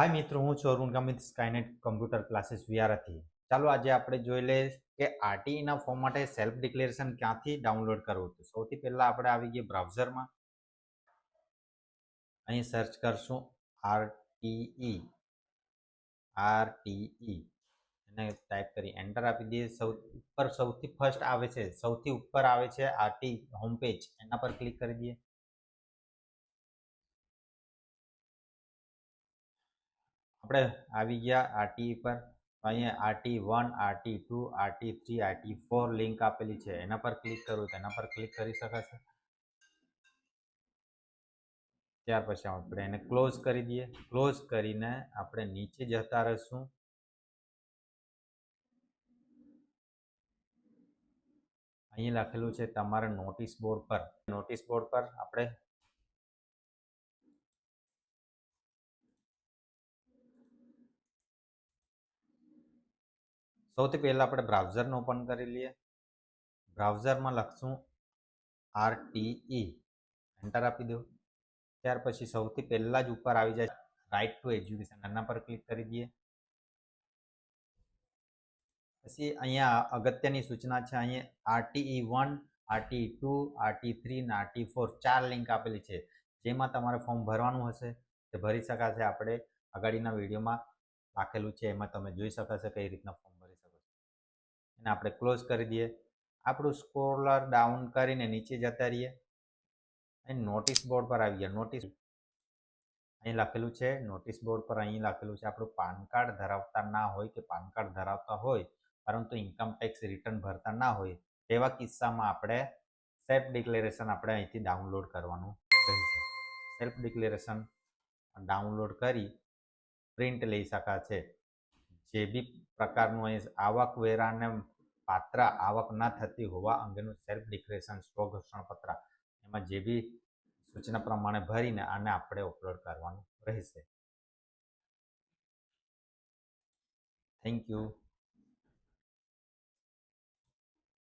हाय मित्रों, हूँ છું Arun Gamit Skynet computer classes વિદ્યાર્થી। ચાલો આજે આપણે જોઈ લઈએ કે આરટીઈ ના ફોર્મ માટે સેલ્ફ ડિક્લેરેશન ક્યાંથી ડાઉનલોડ કરવું। તો સૌથી પહેલા આપણે આવી ગઈએ બ્રાઉઝરમાં, અહીં સર્ચ કરશું આરટીઈ અને ટાઈપ કરી એન્ટર આપી દઈએ। સૌથી ફર્સ્ટ આવે છે, સૌથી ઉપર આવે છે આરટી હોમ પેજ, એના પર ક્લિક કરી દઈએ। આપણે આવી ગયા આરટીઈ પર। અહીંયા RT1, RT2, RT3, RT4 link આપેલી છે, એના પર ક્લિક કરવું તો એના પર ક્લિક કરી શકાશે। ત્યાર પછી આપણે એને ક્લોઝ કરી દઈએ। ક્લોઝ કરીને આપણે નીચે જતા રહીશું। અહીં લખેલું છે તમારા નોટિસ બોર્ડ પર। નોટિસ બોર્ડ પર આપણે સૌથી પહેલા આપણે બ્રાઉઝરને ઓપન કરી લઈએ। બ્રાઉઝરમાં લખશું આરટીઈ, એન્ટર આપી દો। ત્યાર પછી સૌથી પહેલા જ ઉપર આવી જાય રાઇટ ટુ એજ્યુકેશન, એના પર ક્લિક કરી દઈએ। પછી અહીંયા અગત્યની સૂચના છે, અહીંયા RTE1, RTE2, RT3 અને RT4 ચાર લિંક આપેલી છે, જેમાં તમારે ફોર્મ ભરવાનું હશે તે ભરી શકાશે। આપણે આગળના વિડીયોમાં રાખેલું છે, એમાં તમે જોઈ શકાશે કઈ રીતના ફોર્મ ભરી શકો છો। એને આપણે ક્લોઝ કરી દઈએ। આપણું સ્ક્રોલર ડાઉન કરીને નીચે જતા રહીએ। અહીં નોટિસ બોર્ડ પર આવી ગયા। નોટિસ અહીં લખેલું છે, નોટિસ બોર્ડ પર અહીં લખેલું છે આપણું પાન કાર્ડ ધરાવતા ના હોય કે પાન કાર્ડ ધરાવતા હોય પરંતુ ઇન્કમ ટેક્સ રિટર્ન ભરતા ના હોય, તેવા કિસ્સામાં આપણે સેલ્ફ ડિક્લેરેશન આપણે અહીંથી ડાઉનલોડ કરવાનું રહેશે। સેલ્ફ ડિક્લેરેશન ડાઉનલોડ કરી પ્રિન્ટ લઈ શકાશે। જે બી પ્રકારનું અહીં આવકવેરાને પાત્ર આવક ના થતી હોવા અંગેનું સેલ્ફ ડિક્લેરેશન સ્વઘોષણાપત્ર, એમાં જે બી સૂચના પ્રમાણે ભરીને આને આપણે અપલોડ કરવાનું રહેશે। Thank you.